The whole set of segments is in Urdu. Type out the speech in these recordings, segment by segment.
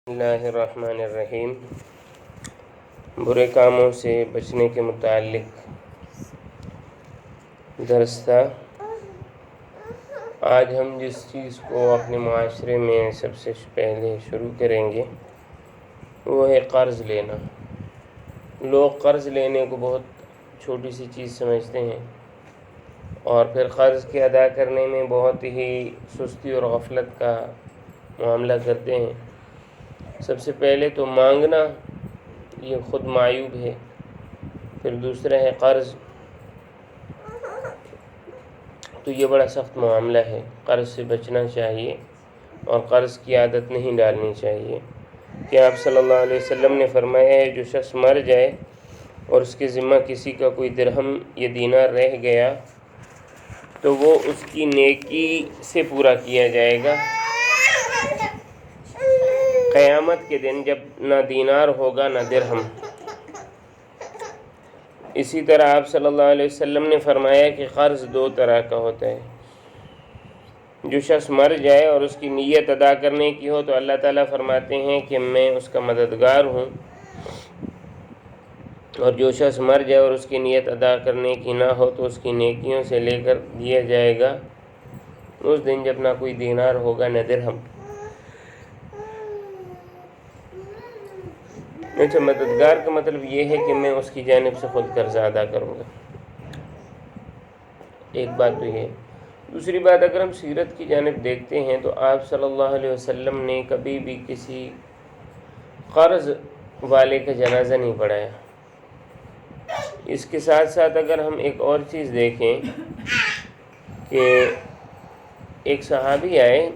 بسم اللہ الرحمن الرحیم۔ برے کاموں سے بچنے کے متعلق درس تھا۔ آج ہم جس چیز کو اپنے معاشرے میں سب سے پہلے شروع کریں گے وہ ہے قرض لینا۔ لوگ قرض لینے کو بہت چھوٹی سی چیز سمجھتے ہیں اور پھر قرض کے ادا کرنے میں بہت ہی سستی اور غفلت کا معاملہ کرتے ہیں۔ سب سے پہلے تو مانگنا یہ خود معیوب ہے، پھر دوسرا ہے قرض، تو یہ بڑا سخت معاملہ ہے۔ قرض سے بچنا چاہیے اور قرض کی عادت نہیں ڈالنی چاہیے کہ آپ صلی اللہ علیہ وسلم نے فرمایا ہے جو شخص مر جائے اور اس کے ذمہ کسی کا کوئی درہم یا دینار رہ گیا تو وہ اس کی نیکی سے پورا کیا جائے گا قیامت کے دن، جب نہ دینار ہوگا نہ درہم۔ اسی طرح آپ صلی اللہ علیہ وسلم نے فرمایا کہ قرض دو طرح کا ہوتا ہے۔ جو شخص مر جائے اور اس کی نیت ادا کرنے کی ہو تو اللہ تعالیٰ فرماتے ہیں کہ میں اس کا مددگار ہوں، اور جو شخص مر جائے اور اس کی نیت ادا کرنے کی نہ ہو تو اس کی نیکیوں سے لے کر دیا جائے گا اس دن جب نہ کوئی دینار ہوگا نہ درہم۔ اچھا، مددگار کا مطلب یہ ہے کہ میں اس کی جانب سے خود قرض ادا کروں گا۔ ایک بات تو یہ ہے۔ دوسری بات، اگر ہم سیرت کی جانب دیکھتے ہیں تو آپ صلی اللہ علیہ وسلم نے کبھی بھی کسی قرض والے کا جنازہ نہیں پڑھایا۔ اس کے ساتھ ساتھ اگر ہم ایک اور چیز دیکھیں کہ ایک صحابی آئے،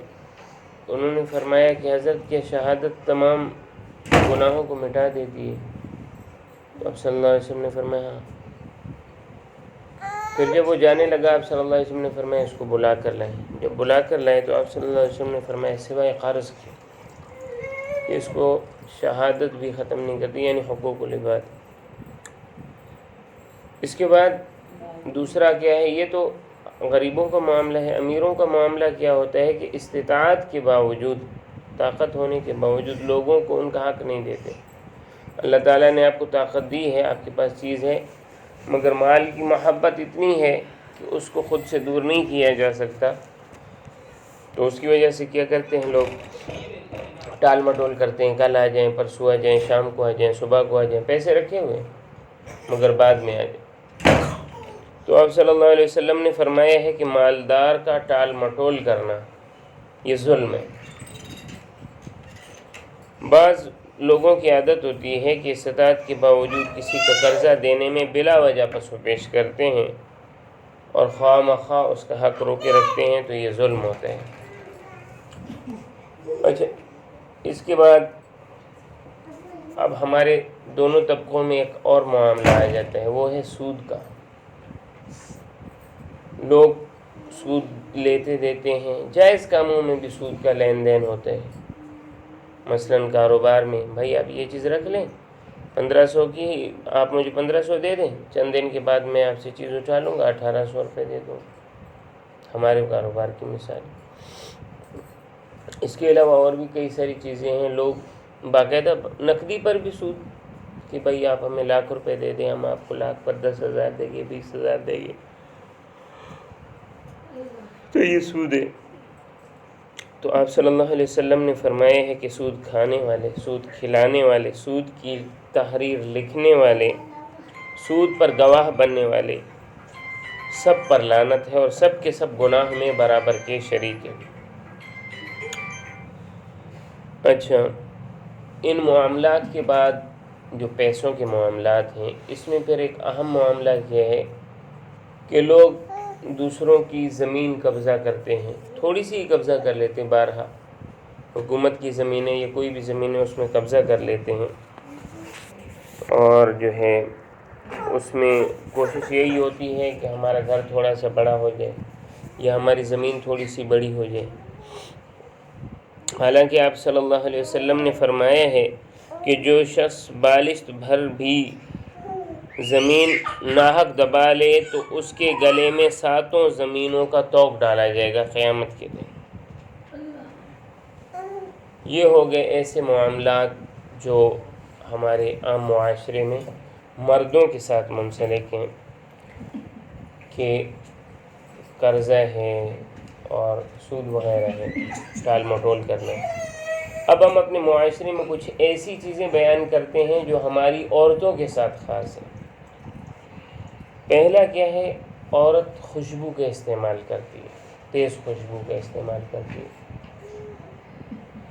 انہوں نے فرمایا کہ حضرت کیا شہادت تمام گناہوں کو مٹا دیتی ہے؟ تو آپ صلی اللہ علیہ وسلم نے فرمایا ہاں۔ پھر جب وہ جانے لگا آپ صلی اللہ علیہ وسلم نے فرمایا اس کو بلا کر لائیں۔ جب بلا کر لائے تو آپ صلی اللہ علیہ وسلم نے فرمایا سوائے قرض کے کہ اس کو شہادت بھی ختم نہیں کرتی، یعنی حقوق العباد۔ اس کے بعد دوسرا کیا ہے، یہ تو غریبوں کا معاملہ ہے۔ امیروں کا معاملہ کیا ہوتا ہے کہ استطاعت کے باوجود، طاقت ہونے کے باوجود لوگوں کو ان کا حق نہیں دیتے۔ اللہ تعالیٰ نے آپ کو طاقت دی ہے، آپ کے پاس چیز ہے، مگر مال کی محبت اتنی ہے کہ اس کو خود سے دور نہیں کیا جا سکتا، تو اس کی وجہ سے کیا کرتے ہیں لوگ، ٹال مٹول کرتے ہیں، کل آ جائیں، پرسوں آ جائیں، شام کو آ جائیں، صبح کو آ جائیں، پیسے رکھے ہوئے مگر بعد میں آ جائیں۔ تو آپ صلی اللہ علیہ وسلم نے فرمایا ہے کہ مالدار کا ٹال مٹول کرنا یہ ظلم ہے۔ بعض لوگوں کی عادت ہوتی ہے کہ استطاعت کے باوجود کسی کا قرضہ دینے میں بلا وجہ پس و پیش کرتے ہیں اور خواہ مخواہ اس کا حق روکے رکھتے ہیں، تو یہ ظلم ہوتا ہے۔ اچھا، اس کے بعد اب ہمارے دونوں طبقوں میں ایک اور معاملہ آ جاتا ہے، وہ ہے سود کا۔ لوگ سود لیتے دیتے ہیں، جائز کاموں میں بھی سود کا لین دین ہوتا ہے۔ مثلاً کاروبار میں، بھائی آپ یہ چیز رکھ لیں 1500 کی، آپ مجھے 1500 دے دیں، چند دن کے بعد میں آپ سے چیز اٹھا لوں گا 1800 روپے دے دوں گا۔ ہمارے کاروبار کی مثال۔ اس کے علاوہ اور بھی کئی ساری چیزیں ہیں، لوگ باقاعدہ نقدی پر بھی سود کہ بھائی آپ ہمیں 1,00,000 روپے دے دیں، ہم آپ کو 1,00,000 پر 10,000 دیں گے، 20,000 دیں گے، تو یہ سود ہے۔ تو آپ صلی اللہ علیہ وسلم نے فرمایا ہے کہ سود کھانے والے، سود کھلانے والے، سود کی تحریر لکھنے والے، سود پر گواہ بننے والے، سب پر لعنت ہے اور سب کے سب گناہ میں برابر کے شریک ہیں۔ اچھا، ان معاملات کے بعد جو پیسوں کے معاملات ہیں، اس میں پھر ایک اہم معاملہ یہ ہے کہ لوگ دوسروں کی زمین قبضہ کرتے ہیں، تھوڑی سی قبضہ کر لیتے ہیں، بارہا حکومت کی زمینیں یا کوئی بھی زمینیں اس میں قبضہ کر لیتے ہیں، اور جو ہے اس میں کوشش یہی ہوتی ہے کہ ہمارا گھر تھوڑا سا بڑا ہو جائے یا ہماری زمین تھوڑی سی بڑی ہو جائے۔ حالانکہ آپ صلی اللہ علیہ وسلم نے فرمایا ہے کہ جو شخص بالشت بھر بھی زمین ناحق دبا لے تو اس کے گلے میں 7 زمینوں کا طوق ڈالا جائے گا قیامت کے دن۔ یہ ہو گئے ایسے معاملات جو ہمارے عام معاشرے میں مردوں کے ساتھ منسلک ہیں کہ قرضہ ہے اور سود وغیرہ ہے، ٹال مٹول کرنا۔ اب ہم اپنے معاشرے میں کچھ ایسی چیزیں بیان کرتے ہیں جو ہماری عورتوں کے ساتھ خاص ہیں۔ پہلا کیا ہے، عورت خوشبو کا استعمال کرتی ہے، تیز خوشبو کا استعمال کرتی ہے۔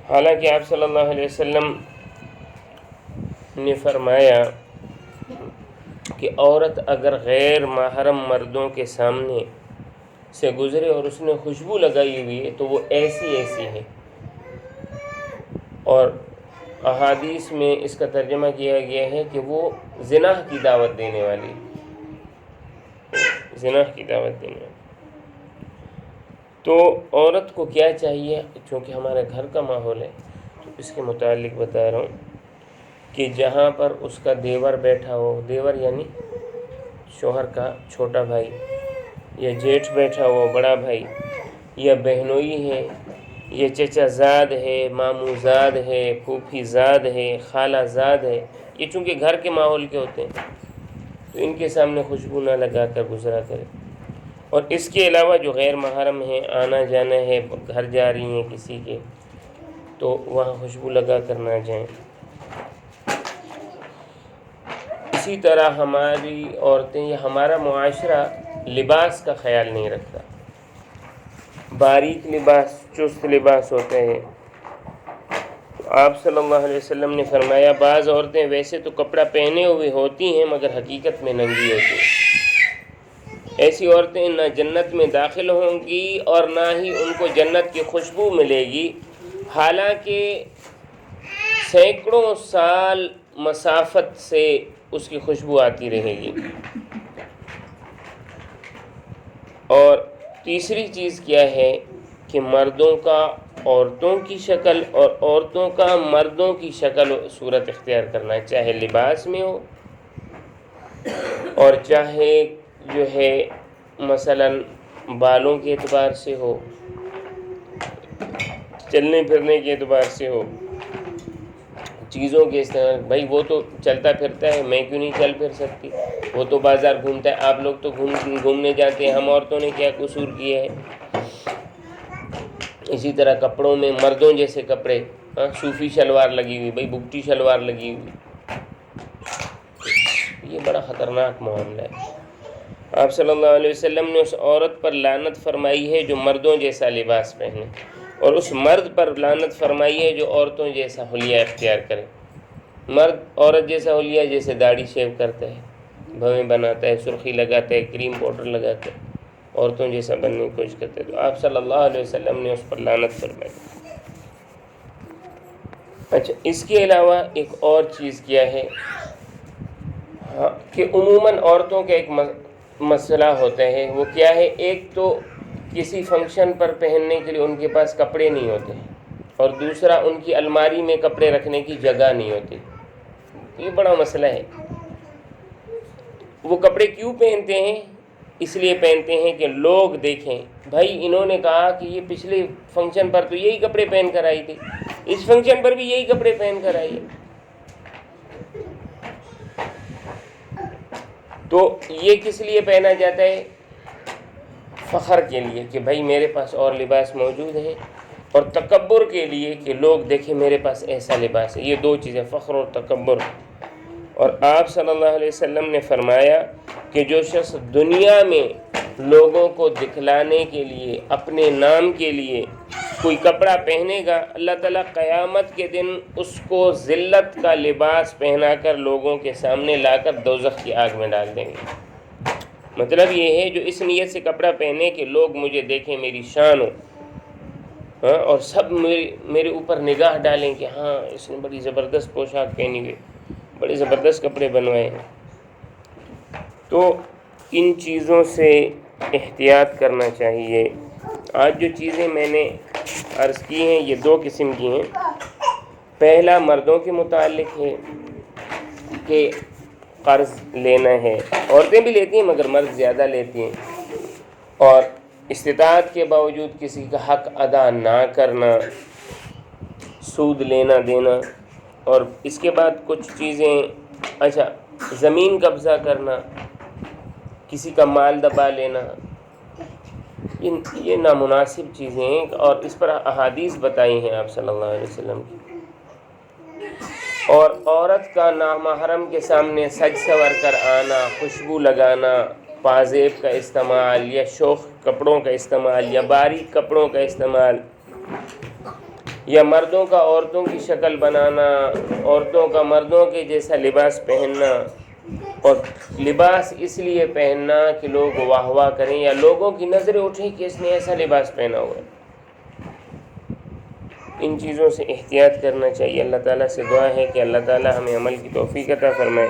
حالانکہ آپ صلی اللہ علیہ وسلم نے فرمایا کہ عورت اگر غیر محرم مردوں کے سامنے سے گزرے اور اس نے خوشبو لگائی ہوئی ہے تو وہ ایسی ہے۔ اور احادیث میں اس کا ترجمہ کیا گیا ہے کہ وہ زنا کی دعوت دینے والی، زنا کی دعوت دینے والی۔ تو عورت کو کیا چاہیے، چونکہ ہمارے گھر کا ماحول ہے تو اس کے متعلق بتا رہا ہوں کہ جہاں پر اس کا دیور بیٹھا ہو، دیور یعنی شوہر کا چھوٹا بھائی، یا جیٹھ بیٹھا ہو بڑا بھائی، یا بہنوئی ہے، یا چچا زاد ہے، ماموں زاد ہے، پھوپھی زاد ہے، خالہ زاد ہے، یہ چونکہ گھر کے ماحول کے ہوتے ہیں تو ان کے سامنے خوشبو نہ لگا کر گزرا کرے۔ اور اس کے علاوہ جو غیر محرم ہیں، آنا جانا ہے، گھر جا رہی ہیں کسی کے، تو وہاں خوشبو لگا کر نہ جائیں۔ اسی طرح ہماری عورتیں یا ہمارا معاشرہ لباس کا خیال نہیں رکھتا، باریک لباس، چست لباس ہوتے ہیں۔ آپ صلی اللہ علیہ وسلم نے فرمایا بعض عورتیں ویسے تو کپڑا پہنے ہوئے ہوتی ہیں مگر حقیقت میں ننگی ہوتی ہیں۔ ایسی عورتیں نہ جنت میں داخل ہوں گی اور نہ ہی ان کو جنت کی خوشبو ملے گی، حالانکہ سینکڑوں سال مسافت سے اس کی خوشبو آتی رہے گی۔ اور تیسری چیز کیا ہے کہ مردوں کا عورتوں کی شکل اور عورتوں کا مردوں کی شکل و صورت اختیار کرنا، چاہے لباس میں ہو اور چاہے جو ہے مثلاً بالوں کے اعتبار سے ہو، چلنے پھرنے کے اعتبار سے ہو، چیزوں کے استعمال۔ بھائی وہ تو چلتا پھرتا ہے، میں کیوں نہیں چل پھر سکتی؟ وہ تو بازار گھومتا ہے، آپ لوگ تو گھومنے جاتے ہیں، ہم عورتوں نے کیا قصور کیا ہے؟ اسی طرح کپڑوں میں مردوں جیسے کپڑے، صوفی شلوار لگی ہوئی، بھائی بگٹی شلوار لگی ہوئی، یہ بڑا خطرناک معاملہ ہے۔ آپ صلی اللہ علیہ وسلم نے اس عورت پر لعنت فرمائی ہے جو مردوں جیسا لباس پہنے، اور اس مرد پر لعنت فرمائی ہے جو عورتوں جیسا حلیہ اختیار کرے۔ مرد عورت جیسا حلیہ، جیسے داڑھی شیو کرتا ہے، بھویں بناتا ہے، سرخی لگاتا ہے، کریم پاؤڈر لگاتا ہے، عورتوں جیسا بننے کی کوشش کرتے ہیں، تو آپ صلی اللہ علیہ وسلم نے اس پر لعنت فرمائی۔ اچھا، اس کے علاوہ ایک اور چیز کیا ہے کہ عموماً عورتوں کا ایک مسئلہ ہوتا ہے، وہ کیا ہے، ایک تو کسی فنکشن پر پہننے کے لیے ان کے پاس کپڑے نہیں ہوتے، اور دوسرا ان کی الماری میں کپڑے رکھنے کی جگہ نہیں ہوتی۔ یہ بڑا مسئلہ ہے۔ وہ کپڑے کیوں پہنتے ہیں؟ اس لیے پہنتے ہیں کہ لوگ دیکھیں، بھائی انہوں نے کہا کہ یہ پچھلے فنکشن پر تو یہی کپڑے پہن کر آئی تھی، اس فنکشن پر بھی یہی کپڑے پہن کر آئی ہے۔ تو یہ کس لیے پہنا جاتا ہے؟ فخر کے لیے کہ بھائی میرے پاس اور لباس موجود ہے، اور تکبر کے لیے کہ لوگ دیکھیں میرے پاس ایسا لباس ہے۔ یہ دو چیزیں، فخر اور تکبر۔ اور آپ صلی اللہ علیہ وسلم نے فرمایا کہ جو شخص دنیا میں لوگوں کو دکھلانے کے لیے، اپنے نام کے لیے کوئی کپڑا پہنے گا، اللہ تعالیٰ قیامت کے دن اس کو ذلت کا لباس پہنا کر لوگوں کے سامنے لا کر دوزخ کی آگ میں ڈال دیں گے۔ مطلب یہ ہے جو اس نیت سے کپڑا پہنے کہ لوگ مجھے دیکھیں، میری شان ہو، اور سب میرے اوپر نگاہ ڈالیں کہ ہاں اس نے بڑی زبردست پوشاک پہنی ہوئی، بڑے زبردست کپڑے بنوائے ہیں۔ تو ان چیزوں سے احتیاط کرنا چاہیے۔ آج جو چیزیں میں نے عرض کی ہیں یہ دو قسم کی ہیں۔ پہلا مردوں کے متعلق ہے کہ قرض لینا ہے، عورتیں بھی لیتی ہیں مگر مرد زیادہ لیتی ہیں، اور استطاعت کے باوجود کسی کا حق ادا نہ کرنا، سود لینا دینا، اور اس کے بعد کچھ چیزیں، اچھا زمین قبضہ کرنا، کسی کا مال دبا لینا، یہ نامناسب چیزیں ہیں، اور اس پر احادیث بتائی ہیں آپ صلی اللہ علیہ وسلم کی۔ اور عورت کا نامحرم کے سامنے سج سنور کر آنا، خوشبو لگانا، پازیب کا استعمال، یا شوخ کپڑوں کا استعمال، یا باریک کپڑوں کا استعمال، یا مردوں کا عورتوں کی شکل بنانا، عورتوں کا مردوں کے جیسا لباس پہننا، اور لباس اس لیے پہننا کہ لوگ واہ واہ کریں یا لوگوں کی نظریں اٹھیں کہ اس نے ایسا لباس پہنا ہوا ہے۔ ان چیزوں سے احتیاط کرنا چاہیے۔ اللہ تعالیٰ سے دعا ہے کہ اللہ تعالیٰ ہمیں عمل کی توفیق عطا فرمائے۔